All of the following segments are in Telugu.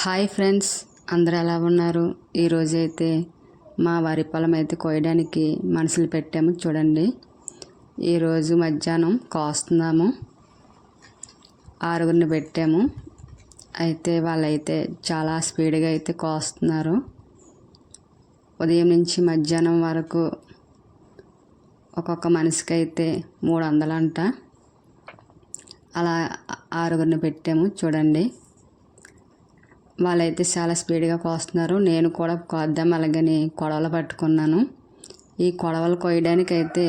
హాయ్ ఫ్రెండ్స్, అందరూ ఎలా ఉన్నారు? ఈరోజైతే మా వరి పొలం అయితే కోయడానికి మనుషులు పెట్టాము. చూడండి, ఈరోజు మధ్యాహ్నం కోస్తున్నాము. 6గురిని పెట్టాము. అయితే వాళ్ళైతే చాలా స్పీడ్గా అయితే కోస్తున్నారు. ఉదయం నుంచి మధ్యాహ్నం వరకు ఒక్కొక్క మనిషికి అయితే 300 అంట. అలా 6గురిని పెట్టాము. చూడండి, వాళ్ళైతే చాలా స్పీడ్గా కోస్తున్నారు. నేను కూడా కోద్దాం అలాగని కొడవలు పట్టుకున్నాను. ఈ కొడవలు కోయడానికి అయితే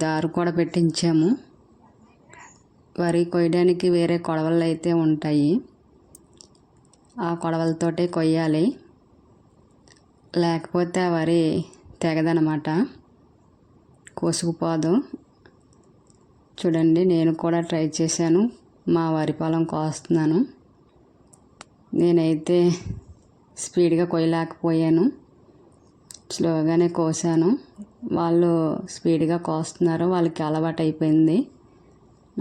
దారు కూడా పెట్టించాము. వరి కోయడానికి వేరే కొడవలు అయితే ఉంటాయి, ఆ కొడవలతోటే కొయ్యాలి, లేకపోతే ఆ వరి తెగదనమాట, కోసుకుపోదు. చూడండి, నేను కూడా ట్రై చేశాను. మా వరి పొలం కోస్తున్నాను. నేనైతే స్పీడ్గా కొయ్యలేకపోయాను, స్లోగానే కోసాను. వాళ్ళు స్పీడ్గా కోస్తున్నారు. వాళ్ళకి అలవాటు అయిపోయింది,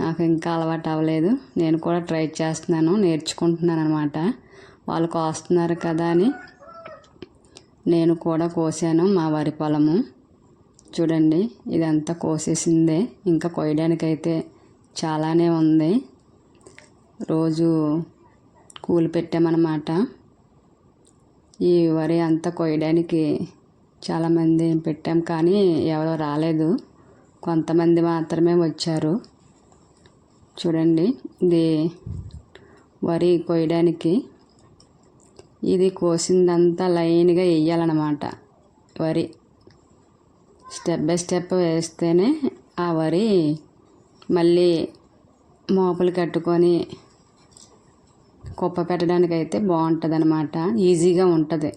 నాకు ఇంకా అలవాటు అవ్వలేదు. నేను కూడా ట్రై చేస్తున్నాను, నేర్చుకుంటున్నాను అనమాట. వాళ్ళు కోస్తున్నారు కదా అని నేను కూడా కోసాను మా వరి పొలము. చూడండి, ఇదంతా కోసేసిందే, ఇంకా కొయ్యడానికైతే చాలానే ఉంది. రోజు కూలి పెట్టామన్నమాట. ఈ వరి అంతా కొయ్యడానికి చాలామంది పెట్టాం, కానీ ఎవరో రాలేదు, కొంతమంది మాత్రమే వచ్చారు. చూడండి, ఇది వరి కొయ్యడానికి ఇది కోసిందంతా లైన్గా వేయాలన్నమాట. వరి స్టెప్ బై స్టెప్ వేస్తేనే ఆ వరి మళ్ళీ మోపులు కట్టుకొని కుప్ప పెట్టడానికి అయితే బాగుంటుంది అన్నమాట, ఈజీగా ఉంటుంది.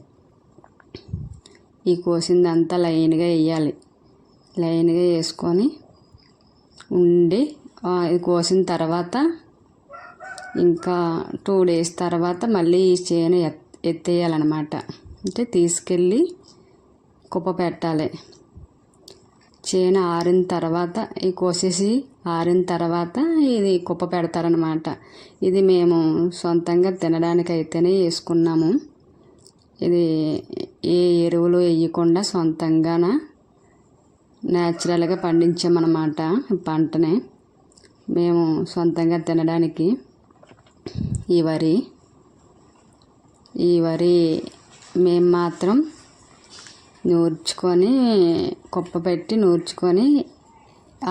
ఈ కోసిందంతా లైన్గా వేయాలి. లైన్గా వేసుకొని ఉండి ఇది కోసిన తర్వాత ఇంకా 2 days తర్వాత మళ్ళీ ఈ చేను ఎత్తేయాలన్నమాట. అంటే తీసుకెళ్ళి కుప్ప పెట్టాలి. చేను ఆరిన తర్వాత ఈ కోసేసి ఆరిన తర్వాత ఇది కుప్ప పెడతారనమాట. ఇది మేము సొంతంగా తినడానికైతేనే వేసుకున్నాము. ఇది ఏ ఎరువులు వేయకుండా సొంతంగా న్యాచురల్గా పండించామన్నమాట. పంటనే మేము సొంతంగా తినడానికి ఈ వరి మేము మాత్రం నూర్చుకొని కుప్ప పెట్టి నూర్చుకొని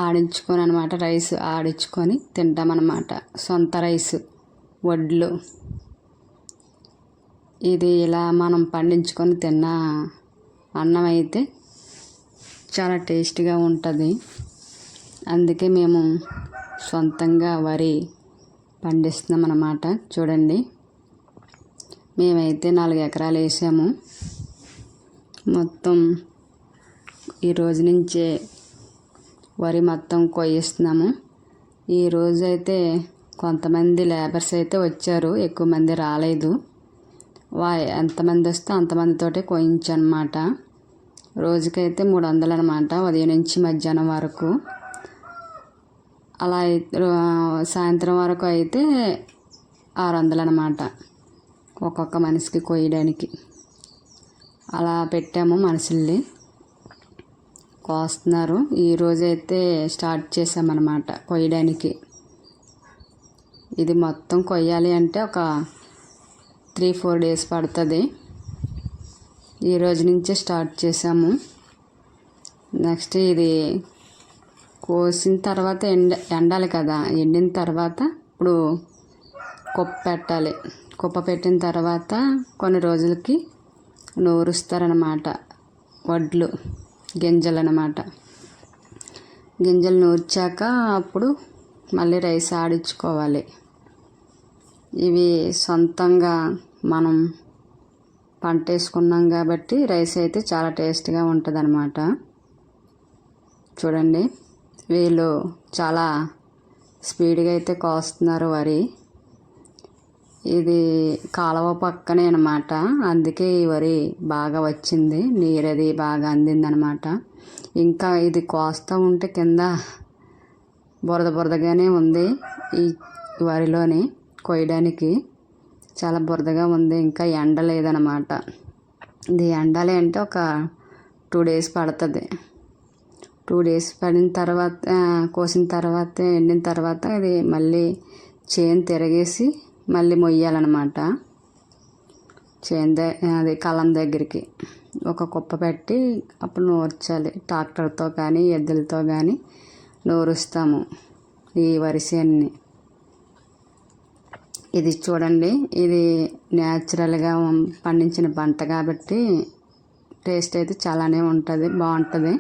ఆడించుకొని అనమాట, రైస్ ఆడించుకొని తింటామన్నమాట. సొంత రైస్, వడ్లు. ఇది ఇలా మనం పండించుకొని తిన్న అన్నం అయితే చాలా టేస్టీగా ఉంటుంది. అందుకే మేము సొంతంగా వరి పండిస్తున్నాం అన్నమాట. చూడండి, మేమైతే 4 ఎకరాలు వేసాము. మొత్తం ఈ రోజు నుంచే వరి మొత్తం కొయ్యిస్తున్నాము. ఈరోజు అయితే కొంతమంది లేబర్స్ అయితే వచ్చారు, ఎక్కువ మంది రాలేదు. ఎంతమంది వస్తే అంతమందితోటే కోయించనమాట. రోజుకైతే 300 అనమాట, ఉదయం నుంచి మధ్యాహ్నం వరకు. అలా సాయంత్రం వరకు అయితే 600 అనమాట, ఒక్కొక్క మనిషికి కొయ్యడానికి. అలా పెట్టాము, మనుషుల్ని కోస్తున్నారు. ఈరోజైతే స్టార్ట్ చేసామన్నమాట కొయ్యడానికి. ఇది మొత్తం కొయ్యాలి అంటే ఒక 3-4 days పడుతుంది. ఈరోజు నుంచే స్టార్ట్ చేసాము. నెక్స్ట్ ఇది కోసిన తర్వాత ఎండాలి కదా, ఎండిన తర్వాత ఇప్పుడు కుప్ప పెట్టాలి. కుప్ప పెట్టిన తర్వాత కొన్ని రోజులకి నూరుస్తారనమాట. వడ్లు గింజలు అన్నమాట. గింజలు నూర్చాక అప్పుడు మళ్ళీ రైస్ ఆడించుకోవాలి. ఇవి సొంతంగా మనం పంట వేసుకున్నాం కాబట్టి రైస్ అయితే చాలా టేస్ట్గా ఉంటుంది అన్నమాట. చూడండి, వీళ్ళు చాలా స్పీడ్గా అయితే కోస్తున్నారు వరి. ఇది కాలువ పక్కనే అనమాట, అందుకే ఈ వరి బాగా వచ్చింది, నీరది బాగా అందిందనమాట. ఇంకా ఇది కోస్తూ ఉంటే కింద బురదగానే ఉంది ఈ వరిలోని. కొయ్యడానికి చాలా బురదగా ఉంది, ఇంకా ఎండ లేదనమాట. ఇది ఎండాలి అంటే ఒక 2 days పడుతుంది. 2 days పడిన తర్వాత కోసిన తర్వాత ఎండిన తర్వాత ఇది మళ్ళీ చేను తిరగేసి మళ్ళీ మొయ్యాలన్నమాట. అది కళ్ళం దగ్గరికి ఒక కుప్ప పెట్టి అప్పుడు నూర్చాలి. ట్రాక్టర్తో కానీ ఎద్దులతో కానీ నూరుస్తాము ఈ వరిసేన్ని. ఇది చూడండి, ఇది న్యాచురల్గా పండించిన పంట కాబట్టి టేస్ట్ అయితే చాలానే ఉంటుంది, బాగుంటుంది.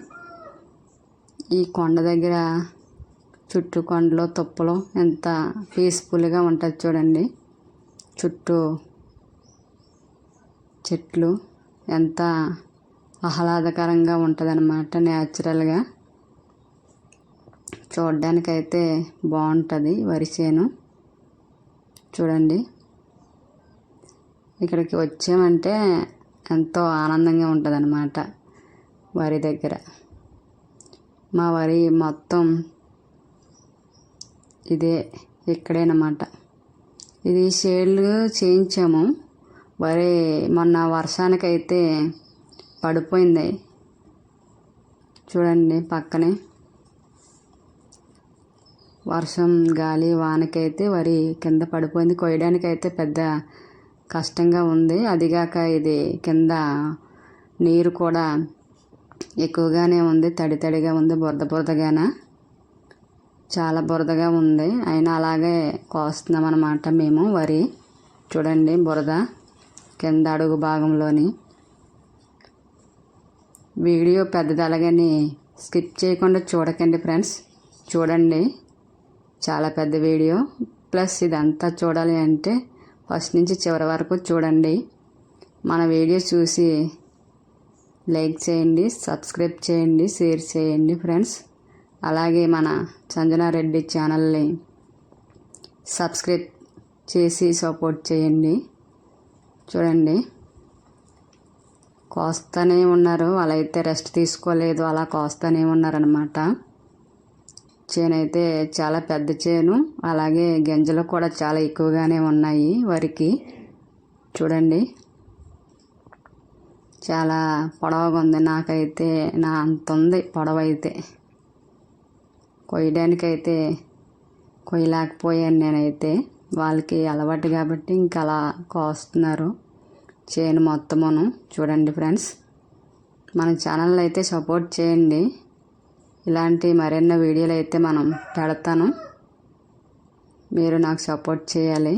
ఈ కొండ దగ్గర చుట్టూ కొండలో తుప్పలు ఎంత పీస్ఫుల్గా ఉంటుంది చూడండి. చుట్టూ చెట్లు ఎంత ఆహ్లాదకరంగా ఉంటుంది అన్నమాట. న్యాచురల్గా చూడడానికైతే బాగుంటుంది వరి చేను. చూడండి, ఇక్కడికి వచ్చామంటే ఎంతో ఆనందంగా ఉంటుంది అన్నమాట. వరి దగ్గర మా వరి మొత్తం ఇక్కడేనమాట. ఇది షేడ్లు చేయించాము. వరి మొన్న వర్షానికైతే పడిపోయింది చూడండి. పక్కనే వర్షం గాలి వానకైతే వరి కింద పడిపోయింది. కొయ్యడానికైతే పెద్ద కష్టంగా ఉంది. అదిగాక ఇది కింద నీరు కూడా ఎక్కువగానే ఉంది, తడి తడిగా ఉంది, బురదగాన చాలా బురదగా ఉంది. అయినా అలాగే కోస్తున్నాం అన్నమాట మేము వరి. చూడండి, బురద కింద అడుగు భాగంలోని. వీడియో పెద్దది, అలాగని స్కిప్ చేయకుండా చూడకండి ఫ్రెండ్స్. చూడండి, చాలా పెద్ద వీడియో. ప్లస్ ఇదంతా చూడాలి అంటే ఫస్ట్ నుంచి చివరి వరకు చూడండి. మన వీడియో చూసి లైక్ చేయండి, సబ్స్క్రైబ్ చేయండి, షేర్ చేయండి ఫ్రెండ్స్. అలాగే మన సంజనారెడ్డి ఛానల్ని సబ్స్క్రైబ్ చేసి సపోర్ట్ చేయండి. చూడండి, కోస్తూనే ఉన్నారు. అలా అయితే రెస్ట్ తీసుకోలేదు, అలా కోస్తూనే ఉన్నారనమాట. చేను అయితే చాలా పెద్ద చేను, అలాగే గింజలు కూడా చాలా ఎక్కువగానే ఉన్నాయి వరికి. చూడండి, చాలా పొడవుగా ఉంది. నాకైతే అంత ఉంది పొడవైతే. కొయ్యడానికైతే కొయ్యలేకపోయాను నేనైతే. వాళ్ళకి అలవాటు కాబట్టి ఇంకా అలా కోస్తున్నారు చేను మొత్తమును. చూడండి ఫ్రెండ్స్, మన ఛానల్ అయితే సపోర్ట్ చేయండి. ఇలాంటి మరెన్నో వీడియోలు అయితే మనం పెడతాను, మీరు నాకు సపోర్ట్ చేయాలి.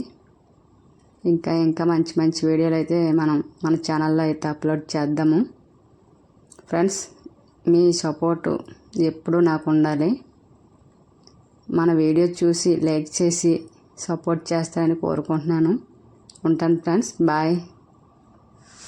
ఇంకా మంచి మంచి వీడియోలు అయితే మనం మన ఛానల్లో అయితే అప్లోడ్ చేద్దాము ఫ్రెండ్స్. మీ సపోర్టు ఎప్పుడూ నాకు ఉండాలి. మన వీడియో చూసి లైక్ చేసి సపోర్ట్ చేస్తారని కోరుకుంటున్నాను. ఉంటాను ఫ్రెండ్స్, బాయ్.